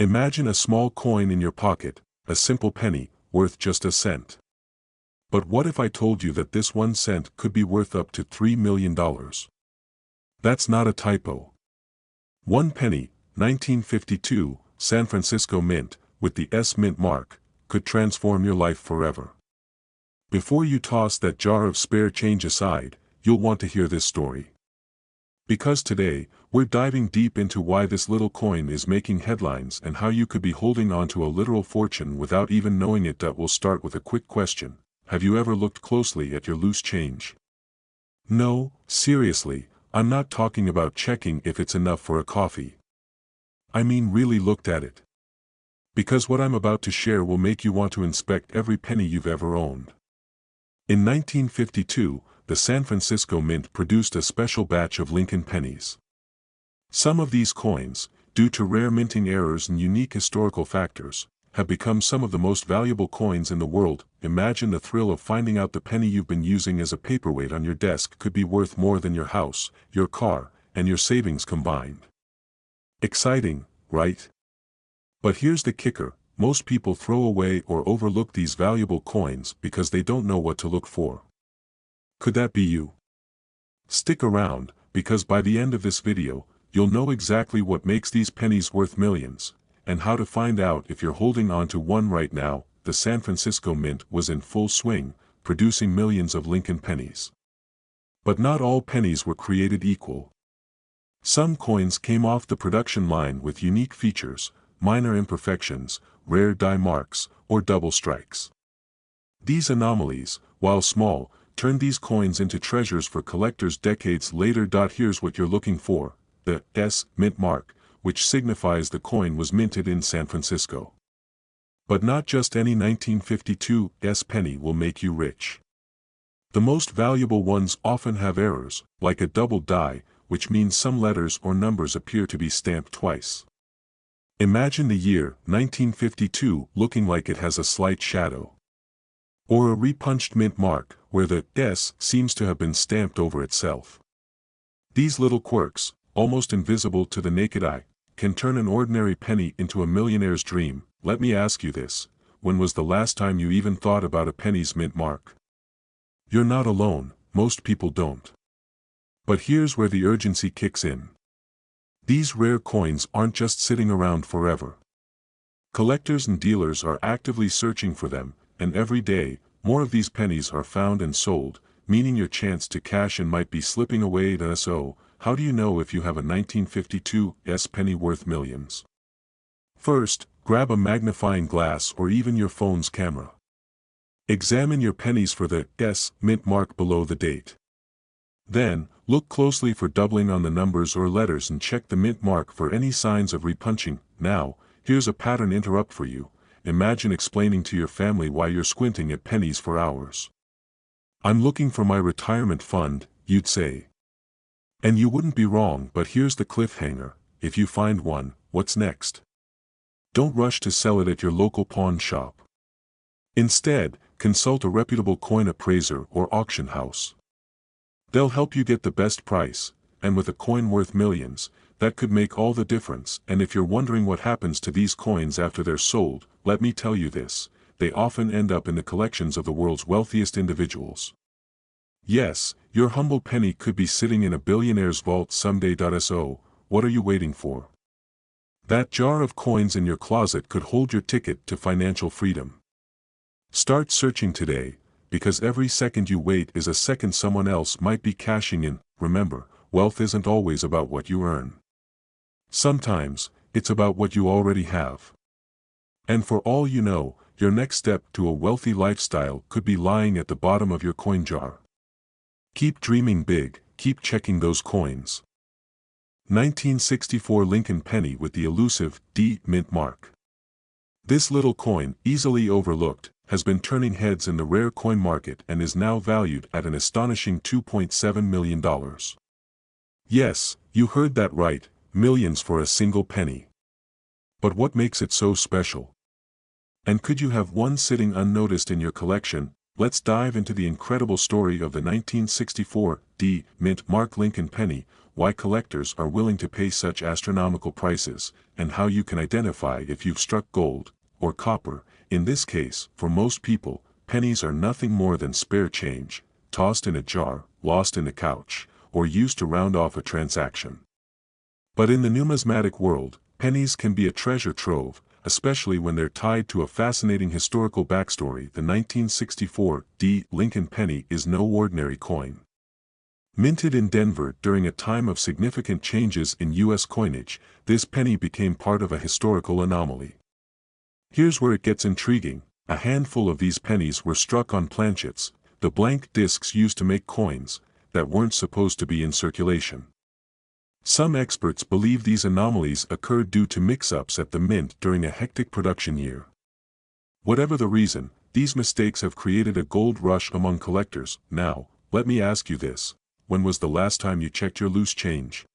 Imagine a small coin in your pocket, a simple penny, worth just a cent. But what if I told you that this 1 cent could be worth up to $3 million? That's not a typo. 1 penny, 1952, San Francisco Mint, with the S Mint mark, could transform your life forever. Before you toss that jar of spare change aside, you'll want to hear this story. Because today, we're diving deep into why this little coin is making headlines and how you could be holding on to a literal fortune without even knowing it. We'll start with a quick question. Have you ever looked closely at your loose change? No, seriously, I'm not talking about checking if it's enough for a coffee. I mean really looked at it. Because what I'm about to share will make you want to inspect every penny you've ever owned. In 1952, the San Francisco Mint produced a special batch of Lincoln pennies. Some of these coins, due to rare minting errors and unique historical factors, have become some of the most valuable coins in the world. Imagine the thrill of finding out the penny you've been using as a paperweight on your desk could be worth more than your house, your car, and your savings combined. Exciting, right? But here's the kicker: most people throw away or overlook these valuable coins because they don't know what to look for. Could that be you? Stick around, because by the end of this video, you'll know exactly what makes these pennies worth millions, and how to find out if you're holding on to one right now. The San Francisco Mint was in full swing, producing millions of Lincoln pennies. But not all pennies were created equal. Some coins came off the production line with unique features, minor imperfections, rare die marks, or double strikes. These anomalies, while small, turned these coins into treasures for collectors decades later. Here's what you're looking for: the S Mint mark, which signifies the coin was minted in San Francisco. But not just any 1952 S penny will make you rich. The most valuable ones often have errors, like a double die, which means some letters or numbers appear to be stamped twice. Imagine the year 1952 looking like it has a slight shadow. Or a repunched mint mark, where the S seems to have been stamped over itself. These little quirks, almost invisible to the naked eye, can turn an ordinary penny into a millionaire's dream. Let me ask you this: when was the last time you even thought about a penny's mint mark? You're not alone, most people don't. But here's where the urgency kicks in. These rare coins aren't just sitting around forever. Collectors and dealers are actively searching for them, and every day, more of these pennies are found and sold, meaning your chance to cash in might be slipping away. So, how do you know if you have a 1952 S penny worth millions? First, grab a magnifying glass or even your phone's camera. Examine your pennies for the S Mint mark below the date. Then, look closely for doubling on the numbers or letters and check the mint mark for any signs of repunching. Now, here's a pattern interrupt for you. Imagine explaining to your family why you're squinting at pennies for hours. "I'm looking for my retirement fund," you'd say. And you wouldn't be wrong, but here's the cliffhanger: if you find one, what's next? Don't rush to sell it at your local pawn shop. Instead, consult a reputable coin appraiser or auction house. They'll help you get the best price, and with a coin worth millions, that could make all the difference. And if you're wondering what happens to these coins after they're sold, let me tell you this: they often end up in the collections of the world's wealthiest individuals. Yes, your humble penny could be sitting in a billionaire's vault someday. So, what are you waiting for? That jar of coins in your closet could hold your ticket to financial freedom. Start searching today, because every second you wait is a second someone else might be cashing in. Remember, wealth isn't always about what you earn. Sometimes, it's about what you already have. And for all you know, your next step to a wealthy lifestyle could be lying at the bottom of your coin jar. Keep dreaming big, keep checking those coins. 1964 Lincoln penny with the elusive D Mint mark. This little coin, easily overlooked, has been turning heads in the rare coin market and is now valued at an astonishing $2.7 million. Yes, you heard that right, millions for a single penny. But what makes it so special? And could you have one sitting unnoticed in your collection? Let's dive into the incredible story of the 1964 D Mint mark Lincoln penny, why collectors are willing to pay such astronomical prices, and how you can identify if you've struck gold, or copper. In this case, for most people, pennies are nothing more than spare change, tossed in a jar, lost in a couch, or used to round off a transaction. But in the numismatic world, pennies can be a treasure trove, especially when they're tied to a fascinating historical backstory. The 1964 Lincoln penny is no ordinary coin. Minted in Denver during a time of significant changes in U.S. coinage, this penny became part of a historical anomaly. Here's where it gets intriguing. A handful of these pennies were struck on planchets, the blank discs used to make coins, that weren't supposed to be in circulation. Some experts believe these anomalies occurred due to mix-ups at the mint during a hectic production year. Whatever the reason, these mistakes have created a gold rush among collectors. Now, let me ask you this: when was the last time you checked your loose change?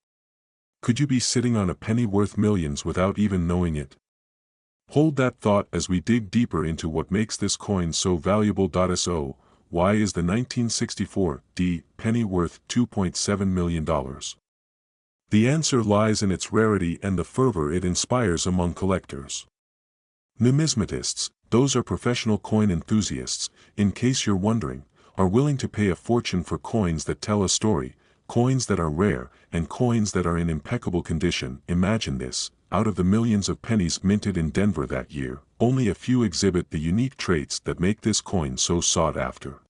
Could you be sitting on a penny worth millions without even knowing it? Hold that thought as we dig deeper into what makes this coin so valuable. So, why is the 1964 penny worth $2.7 million? The answer lies in its rarity and the fervor it inspires among collectors. Numismatists, those are professional coin enthusiasts, in case you're wondering, are willing to pay a fortune for coins that tell a story, coins that are rare, and coins that are in impeccable condition. Imagine this: out of the millions of pennies minted in Denver that year, only a few exhibit the unique traits that make this coin so sought after.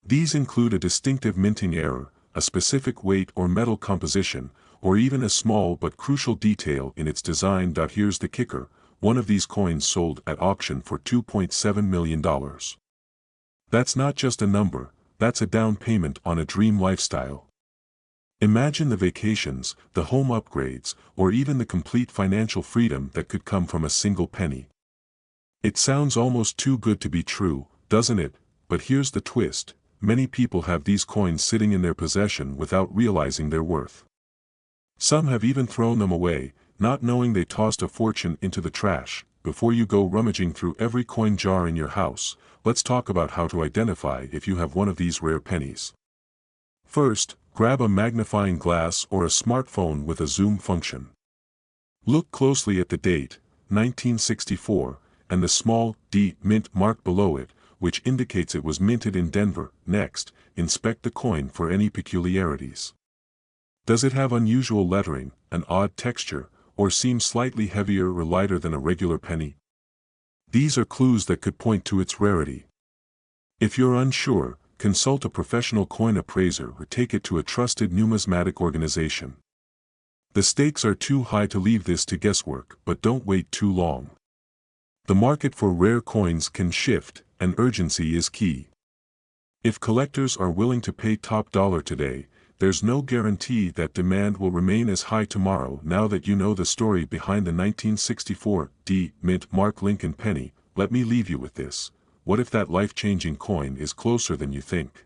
These include a distinctive minting error, a specific weight or metal composition, or even a small but crucial detail in its design. Here's the kicker: one of these coins sold at auction for $2.7 million. That's not just a number, that's a down payment on a dream lifestyle. Imagine the vacations, the home upgrades, or even the complete financial freedom that could come from a single penny. It sounds almost too good to be true, doesn't it? But here's the twist: many people have these coins sitting in their possession without realizing their worth. Some have even thrown them away, not knowing they tossed a fortune into the trash. Before you go rummaging through every coin jar in your house, let's talk about how to identify if you have one of these rare pennies. First, grab a magnifying glass or a smartphone with a zoom function. Look closely at the date, 1964, and the small D mint mark below it, which indicates it was minted in Denver. Next, inspect the coin for any peculiarities. Does it have unusual lettering, an odd texture, or seem slightly heavier or lighter than a regular penny? These are clues that could point to its rarity. If you're unsure, consult a professional coin appraiser or take it to a trusted numismatic organization. The stakes are too high to leave this to guesswork, but don't wait too long. The market for rare coins can shift, and urgency is key. If collectors are willing to pay top dollar today, there's no guarantee that demand will remain as high tomorrow. Now that you know the story behind the 1964 mint mark Lincoln penny, let me leave you with this: what if that life-changing coin is closer than you think?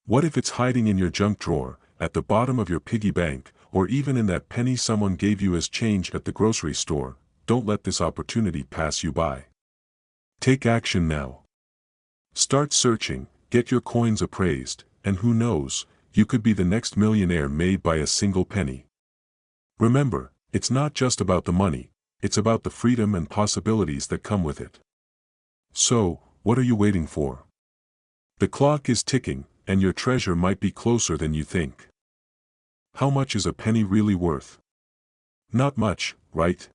What if it's hiding in your junk drawer, at the bottom of your piggy bank, or even in that penny someone gave you as change at the grocery store? Don't let this opportunity pass you by. Take action now. Start searching, get your coins appraised, and who knows, you could be the next millionaire made by a single penny. Remember, it's not just about the money, it's about the freedom and possibilities that come with it. So, what are you waiting for? The clock is ticking, and your treasure might be closer than you think. How much is a penny really worth? Not much, right?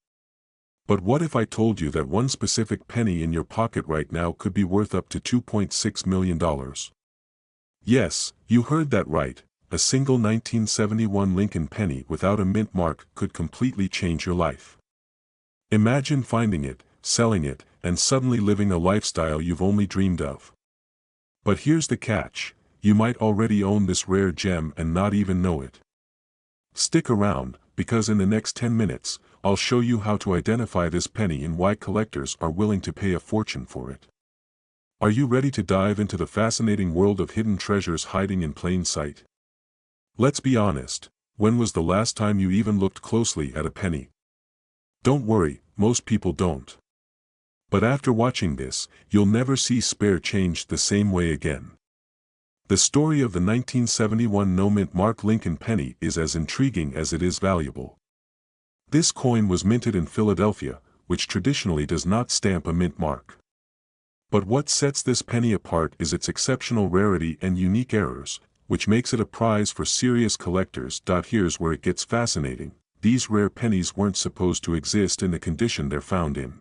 But what if I told you that one specific penny in your pocket right now could be worth up to $2.6 million? Yes, you heard that right. A single 1971 Lincoln penny without a mint mark could completely change your life. Imagine finding it, selling it, and suddenly living a lifestyle you've only dreamed of. But here's the catch: you might already own this rare gem and not even know it. Stick around, because in the next 10 minutes, I'll show you how to identify this penny and why collectors are willing to pay a fortune for it. Are you ready to dive into the fascinating world of hidden treasures hiding in plain sight? Let's be honest, when was the last time you even looked closely at a penny? Don't worry, most people don't. But after watching this, you'll never see spare change the same way again. The story of the 1971 no-mint Mark Lincoln penny is as intriguing as it is valuable. This coin was minted in Philadelphia, which traditionally does not stamp a mint mark. But what sets this penny apart is its exceptional rarity and unique errors, which makes it a prize for serious collectors. Here's where it gets fascinating. These rare pennies weren't supposed to exist in the condition they're found in.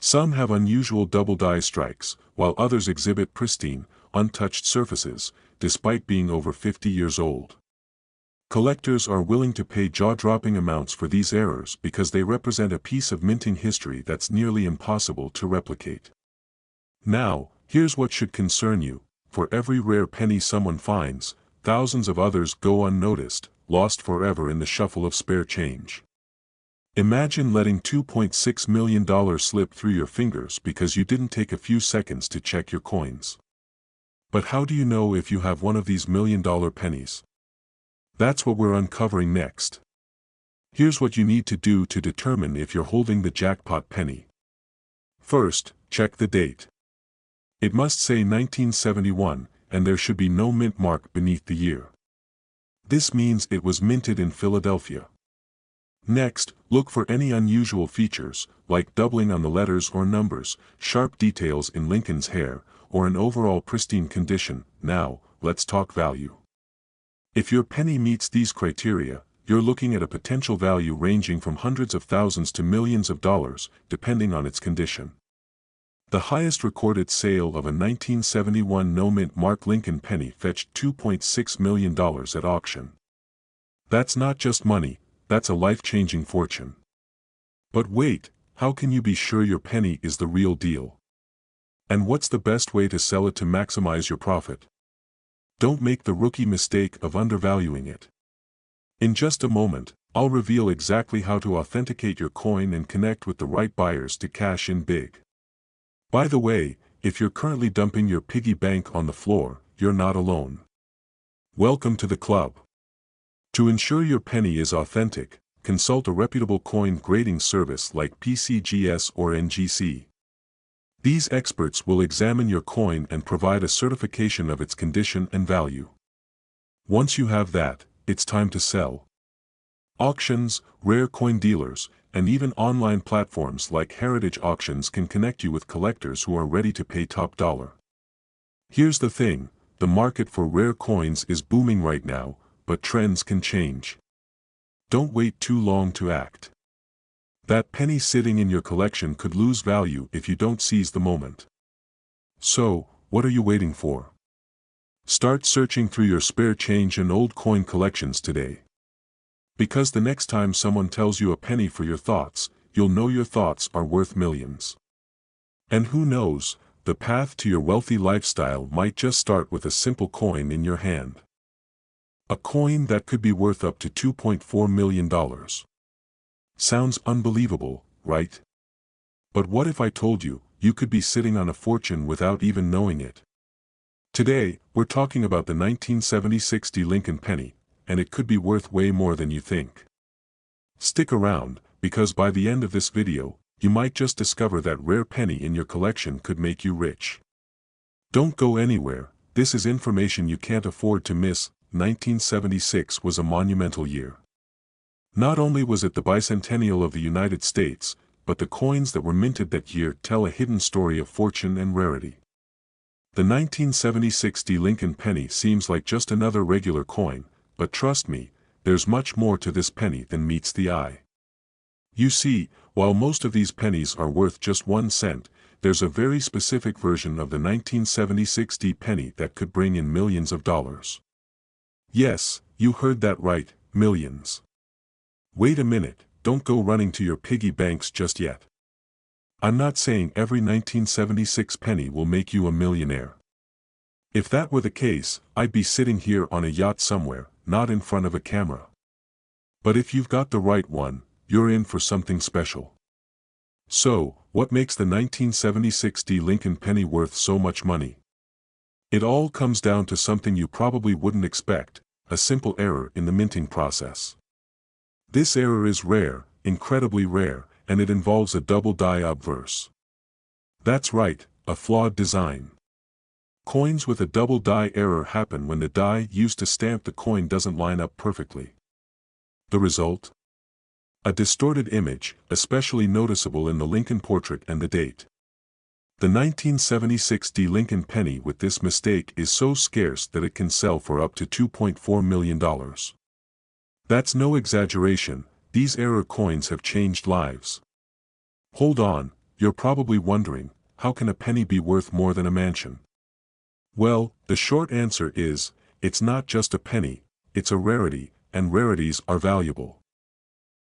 Some have unusual double die strikes, while others exhibit pristine, untouched surfaces, despite being over 50 years old. Collectors are willing to pay jaw-dropping amounts for these errors because they represent a piece of minting history that's nearly impossible to replicate. Now, here's what should concern you. For every rare penny someone finds, thousands of others go unnoticed, lost forever in the shuffle of spare change. Imagine letting $2.6 million slip through your fingers because you didn't take a few seconds to check your coins. But how do you know if you have one of these million-dollar pennies? That's what we're uncovering next. Here's what you need to do to determine if you're holding the jackpot penny. First, check the date. It must say 1971, and there should be no mint mark beneath the year. This means it was minted in Philadelphia. Next, look for any unusual features, like doubling on the letters or numbers, sharp details in Lincoln's hair, or an overall pristine condition. Now, let's talk value. If your penny meets these criteria, you're looking at a potential value ranging from hundreds of thousands to millions of dollars, depending on its condition. The highest recorded sale of a 1971 no-mint Mark Lincoln penny fetched $2.6 million at auction. That's not just money, that's a life-changing fortune. But wait, how can you be sure your penny is the real deal? And what's the best way to sell it to maximize your profit? Don't make the rookie mistake of undervaluing it. In just a moment, I'll reveal exactly how to authenticate your coin and connect with the right buyers to cash in big. By the way, if you're currently dumping your piggy bank on the floor, you're not alone. Welcome to the club. To ensure your penny is authentic, consult a reputable coin grading service like PCGS or NGC. These experts will examine your coin and provide a certification of its condition and value. Once you have that, it's time to sell. Auctions, rare coin dealers, and even online platforms like Heritage Auctions can connect you with collectors who are ready to pay top dollar. Here's the thing, the market for rare coins is booming right now, but trends can change. Don't wait too long to act. That penny sitting in your collection could lose value if you don't seize the moment. So, what are you waiting for? Start searching through your spare change and old coin collections today. Because the next time someone tells you a penny for your thoughts, you'll know your thoughts are worth millions. And who knows, the path to your wealthy lifestyle might just start with a simple coin in your hand. A coin that could be worth up to $2.4 million. Sounds unbelievable, right? But what if I told you, you could be sitting on a fortune without even knowing it? Today, we're talking about the 1976 Lincoln penny, and it could be worth way more than you think. Stick around, because by the end of this video, you might just discover that rare penny in your collection could make you rich. Don't go anywhere, this is information you can't afford to miss. 1976 was a monumental year. Not only was it the bicentennial of the United States, but the coins that were minted that year tell a hidden story of fortune and rarity. The 1976 Lincoln penny seems like just another regular coin, but trust me, there's much more to this penny than meets the eye. You see, while most of these pennies are worth just 1 cent, there's a very specific version of the 1976 penny that could bring in millions of dollars. Yes, you heard that right, millions. Wait a minute, don't go running to your piggy banks just yet. I'm not saying every 1976 penny will make you a millionaire. If that were the case, I'd be sitting here on a yacht somewhere, not in front of a camera. But if you've got the right one, you're in for something special. So, what makes the 1976 Lincoln penny worth so much money? It all comes down to something you probably wouldn't expect, a simple error in the minting process. This error is rare, incredibly rare, and it involves a double die obverse. That's right, a flawed design. Coins with a double die error happen when the die used to stamp the coin doesn't line up perfectly. The result? A distorted image, especially noticeable in the Lincoln portrait and the date. The 1976 D Lincoln penny with this mistake is so scarce that it can sell for up to $2.4 million. That's no exaggeration, these error coins have changed lives. Hold on, you're probably wondering, how can a penny be worth more than a mansion? Well, the short answer is, it's not just a penny, it's a rarity, and rarities are valuable.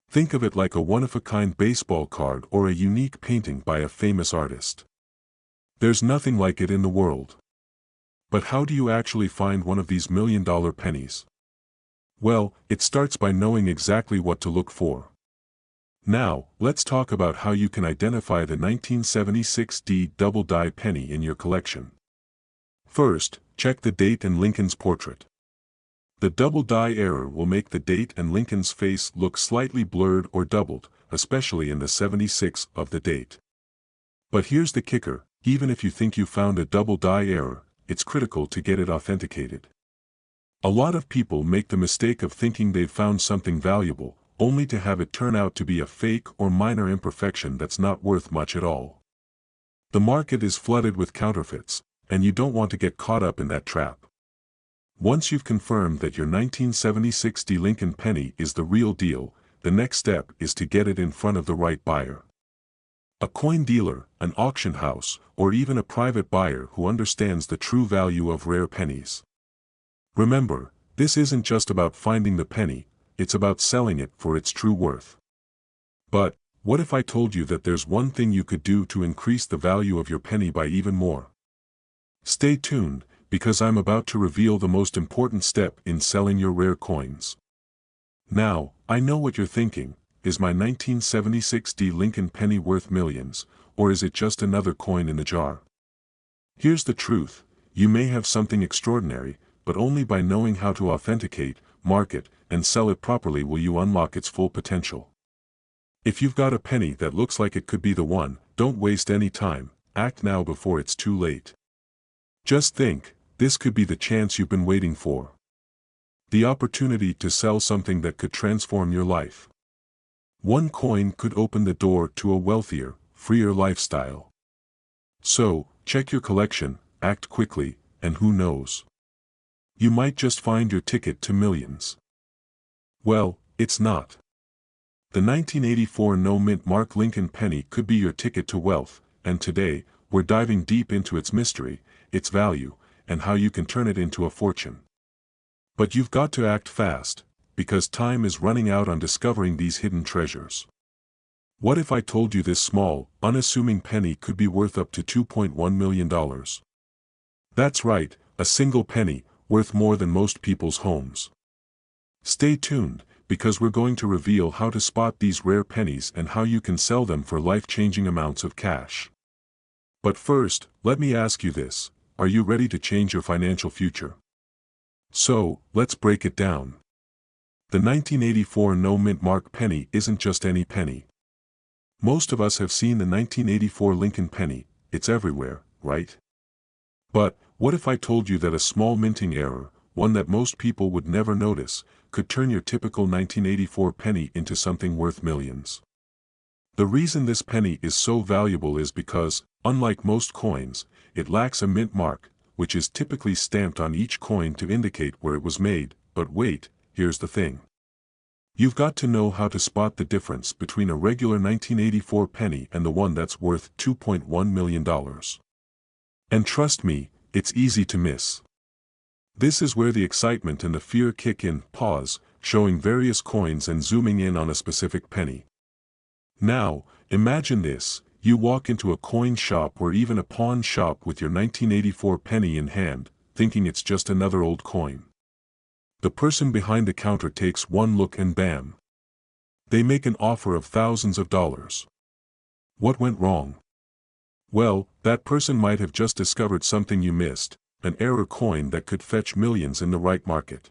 Think of it like a one-of-a-kind baseball card or a unique painting by a famous artist. There's nothing like it in the world. But how do you actually find one of these million-dollar pennies? Well, it starts by knowing exactly what to look for. Now, let's talk about how you can identify the 1976 D double die penny in your collection. First, check the date and Lincoln's portrait. The double die error will make the date and Lincoln's face look slightly blurred or doubled, especially in the 76 of the date. But here's the kicker, even if you think you found a double die error, it's critical to get it authenticated. A lot of people make the mistake of thinking they've found something valuable, only to have it turn out to be a fake or minor imperfection that's not worth much at all. The market is flooded with counterfeits, and you don't want to get caught up in that trap. Once you've confirmed that your 1976 D Lincoln penny is the real deal, the next step is to get it in front of the right buyer. A coin dealer, an auction house, or even a private buyer who understands the true value of rare pennies. Remember, this isn't just about finding the penny, it's about selling it for its true worth. But, what if I told you that there's one thing you could do to increase the value of your penny by even more? Stay tuned, because I'm about to reveal the most important step in selling your rare coins. Now, I know what you're thinking, is my 1976 D Lincoln penny worth millions, or is it just another coin in the jar? Here's the truth, you may have something extraordinary, but only by knowing how to authenticate, market, and sell it properly will you unlock its full potential. If you've got a penny that looks like it could be the one, don't waste any time, act now before it's too late. Just think, this could be the chance you've been waiting for. The opportunity to sell something that could transform your life. One coin could open the door to a wealthier, freer lifestyle. So, check your collection, act quickly, and who knows? You might just find your ticket to millions. Well, it's not. The 1984 no-mint mark Lincoln penny could be your ticket to wealth, and today, we're diving deep into its mystery, its value, and how you can turn it into a fortune. But you've got to act fast, because time is running out on discovering these hidden treasures. What if I told you this small, unassuming penny could be worth up to $2.1 million? That's right, a single penny, worth more than most people's homes. Stay tuned, because we're going to reveal how to spot these rare pennies and how you can sell them for life-changing amounts of cash. But first, let me ask you this, are you ready to change your financial future? So, let's break it down. The 1984 no-mint mark penny isn't just any penny. Most of us have seen the 1984 Lincoln penny, it's everywhere, right? But, what if I told you that a small minting error, one that most people would never notice, could turn your typical 1984 penny into something worth millions? The reason this penny is so valuable is because, unlike most coins, it lacks a mint mark, which is typically stamped on each coin to indicate where it was made. But wait, here's the thing. You've got to know how to spot the difference between a regular 1984 penny and the one that's worth $2.1 million. And trust me, it's easy to miss. This is where the excitement and the fear kick in. Pause, showing various coins and zooming in on a specific penny. Now, imagine this, you walk into a coin shop or even a pawn shop with your 1984 penny in hand, thinking it's just another old coin. The person behind the counter takes one look and bam! They make an offer of thousands of dollars. What went wrong? Well, that person might have just discovered something you missed, an error coin that could fetch millions in the right market.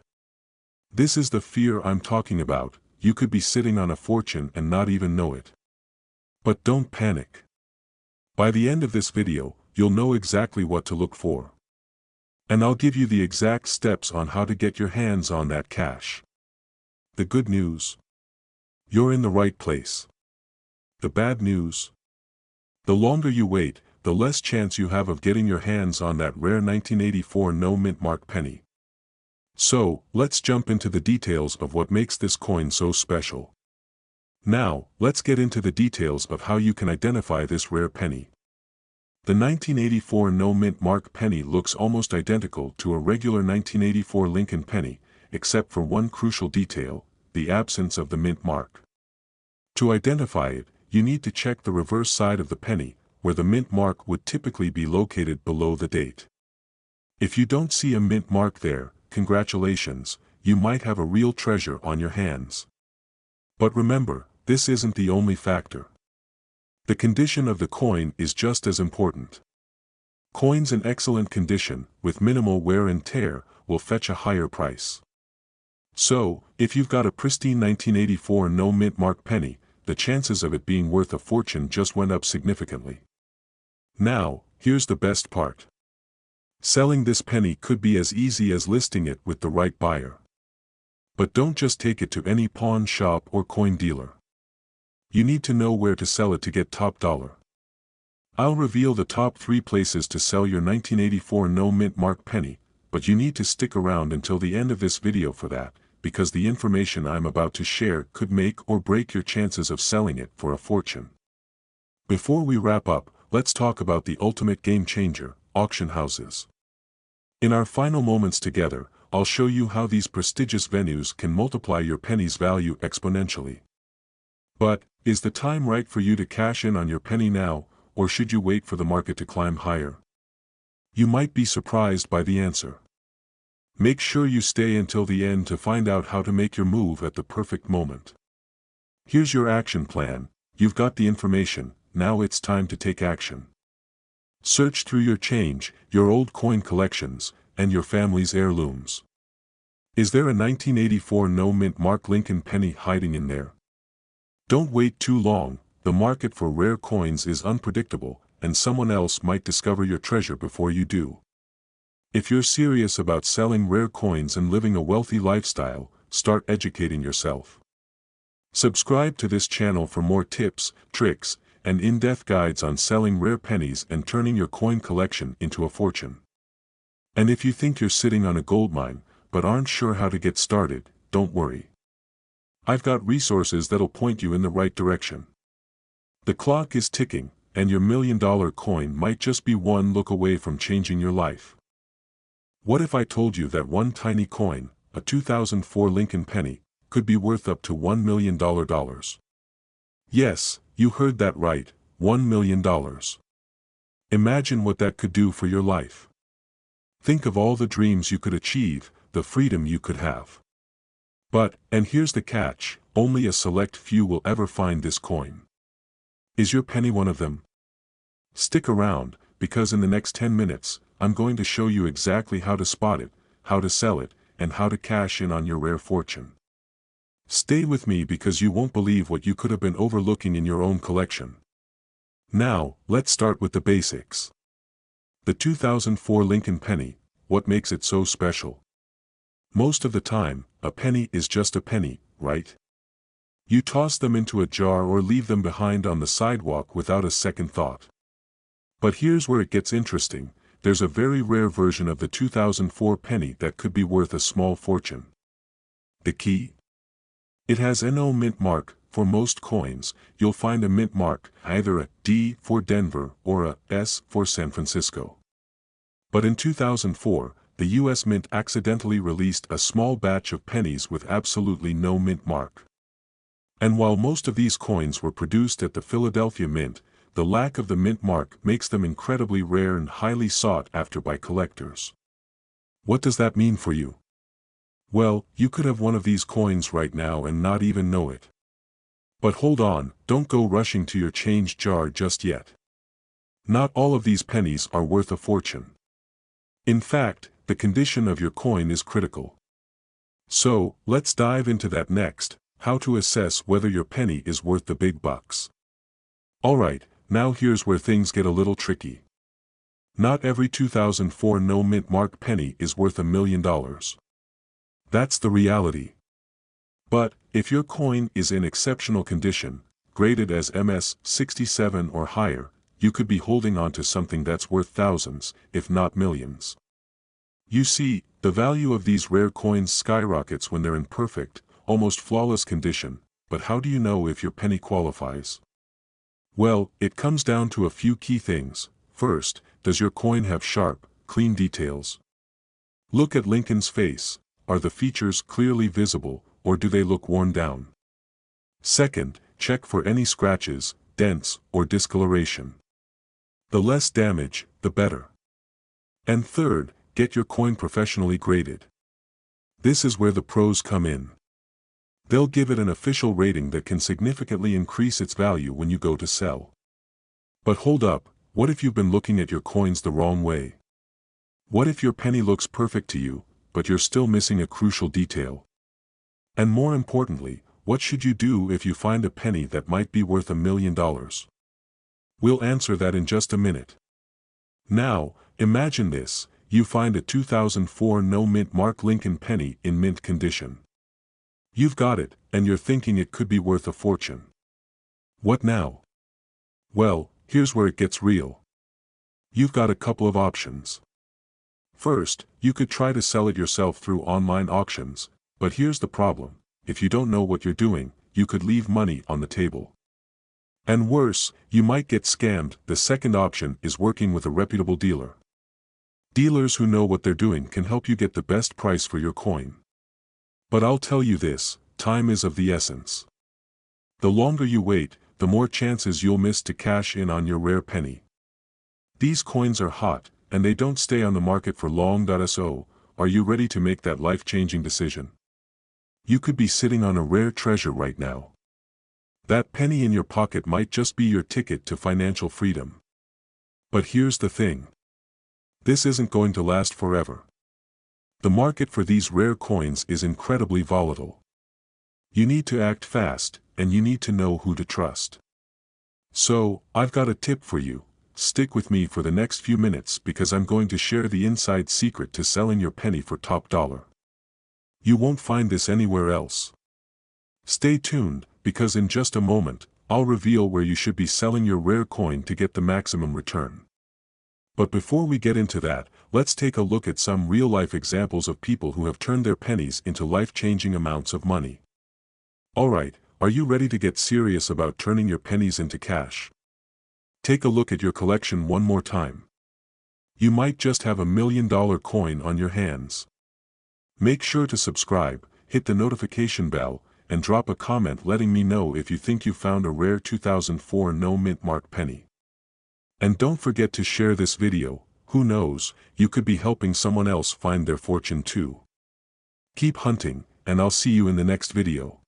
This is the fear I'm talking about, you could be sitting on a fortune and not even know it. But don't panic. By the end of this video, you'll know exactly what to look for. And I'll give you the exact steps on how to get your hands on that cash. The good news? You're in the right place. The bad news? The longer you wait, the less chance you have of getting your hands on that rare 1984 no mint mark penny. So, let's jump into the details of what makes this coin so special. Now, let's get into the details of how you can identify this rare penny. The 1984 no mint mark penny looks almost identical to a regular 1984 Lincoln penny, except for one crucial detail: the absence of the mint mark. To identify it, you need to check the reverse side of the penny, where the mint mark would typically be located below the date. If you don't see a mint mark there, congratulations, you might have a real treasure on your hands. But remember, this isn't the only factor. The condition of the coin is just as important. Coins in excellent condition, with minimal wear and tear, will fetch a higher price. So, if you've got a pristine 1984 no mint mark penny, the chances of it being worth a fortune just went up significantly. Now, here's the best part. Selling this penny could be as easy as listing it with the right buyer. But don't just take it to any pawn shop or coin dealer. You need to know where to sell it to get top dollar. I'll reveal the top 3 places to sell your 1984 no mint mark penny, but you need to stick around until the end of this video for that, because the information I'm about to share could make or break your chances of selling it for a fortune. Before we wrap up, let's talk about the ultimate game changer, auction houses. In our final moments together, I'll show you how these prestigious venues can multiply your penny's value exponentially. But, is the time right for you to cash in on your penny now, or should you wait for the market to climb higher? You might be surprised by the answer. Make sure you stay until the end to find out how to make your move at the perfect moment. Here's your action plan. You've got the information, now it's time to take action. Search through your change, your old coin collections, and your family's heirlooms. Is there a 1984 no mint mark Lincoln penny hiding in there? Don't wait too long. The market for rare coins is unpredictable, and someone else might discover your treasure before you do. If you're serious about selling rare coins and living a wealthy lifestyle, start educating yourself. Subscribe to this channel for more tips, tricks, and in-depth guides on selling rare pennies and turning your coin collection into a fortune. And if you think you're sitting on a goldmine, but aren't sure how to get started, don't worry. I've got resources that'll point you in the right direction. The clock is ticking, and your $1 million coin might just be one look away from changing your life. What if I told you that one tiny coin, a 2004 Lincoln penny, could be worth up to $1 million? Yes, you heard that right, $1 million. Imagine what that could do for your life. Think of all the dreams you could achieve, the freedom you could have. But, and here's the catch, only a select few will ever find this coin. Is your penny one of them? Stick around, because in the next 10 minutes, I'm going to show you exactly how to spot it, how to sell it, and how to cash in on your rare fortune. Stay with me because you won't believe what you could have been overlooking in your own collection. Now, let's start with the basics. The 2004 Lincoln penny, what makes it so special? Most of the time, a penny is just a penny, right? You toss them into a jar or leave them behind on the sidewalk without a second thought. But here's where it gets interesting. There's a very rare version of the 2004 penny that could be worth a small fortune. The key? It has no mint mark. For most coins, you'll find a mint mark, either a D for Denver or a S for San Francisco. But in 2004, the US Mint accidentally released a small batch of pennies with absolutely no mint mark. And while most of these coins were produced at the Philadelphia Mint, the lack of the mint mark makes them incredibly rare and highly sought after by collectors. What does that mean for you? Well, you could have one of these coins right now and not even know it. But hold on, don't go rushing to your change jar just yet. Not all of these pennies are worth a fortune. In fact, the condition of your coin is critical. So, let's dive into that next, how to assess whether your penny is worth the big bucks. Alright, now here's where things get a little tricky. Not every 2004 no mint mark penny is worth $1 million. That's the reality. But, if your coin is in exceptional condition, graded as MS 67 or higher, you could be holding on to something that's worth thousands, if not millions. You see, the value of these rare coins skyrockets when they're in perfect, almost flawless condition, but how do you know if your penny qualifies? Well, it comes down to a few key things. First, does your coin have sharp, clean details? Look at Lincoln's face. Are the features clearly visible, or do they look worn down? Second, check for any scratches, dents, or discoloration. The less damage, the better. And third, get your coin professionally graded. This is where the pros come in. They'll give it an official rating that can significantly increase its value when you go to sell. But hold up, what if you've been looking at your coins the wrong way? What if your penny looks perfect to you, but you're still missing a crucial detail? And more importantly, what should you do if you find a penny that might be worth $1 million? We'll answer that in just a minute. Now, imagine this, you find a 2004 no mint mark Lincoln penny in mint condition. You've got it, and you're thinking it could be worth a fortune. What now? Well, here's where it gets real. You've got a couple of options. First, you could try to sell it yourself through online auctions, but here's the problem: if you don't know what you're doing, you could leave money on the table. And worse, you might get scammed. The second option is working with a reputable dealer. Dealers who know what they're doing can help you get the best price for your coin. But I'll tell you this, time is of the essence. The longer you wait, the more chances you'll miss to cash in on your rare penny. These coins are hot, and they don't stay on the market for long. So, are you ready to make that life-changing decision? You could be sitting on a rare treasure right now. That penny in your pocket might just be your ticket to financial freedom. But here's the thing. This isn't going to last forever. The market for these rare coins is incredibly volatile. You need to act fast, and you need to know who to trust. So, I've got a tip for you. Stick with me for the next few minutes because I'm going to share the inside secret to selling your penny for top dollar. You won't find this anywhere else. Stay tuned, because in just a moment, I'll reveal where you should be selling your rare coin to get the maximum return. But before we get into that, let's take a look at some real-life examples of people who have turned their pennies into life-changing amounts of money. Alright, are you ready to get serious about turning your pennies into cash? Take a look at your collection one more time. You might just have $1 million coin on your hands. Make sure to subscribe, hit the notification bell, and drop a comment letting me know if you think you found a rare 2004 no mint mark penny. And don't forget to share this video. Who knows, you could be helping someone else find their fortune too. Keep hunting, and I'll see you in the next video.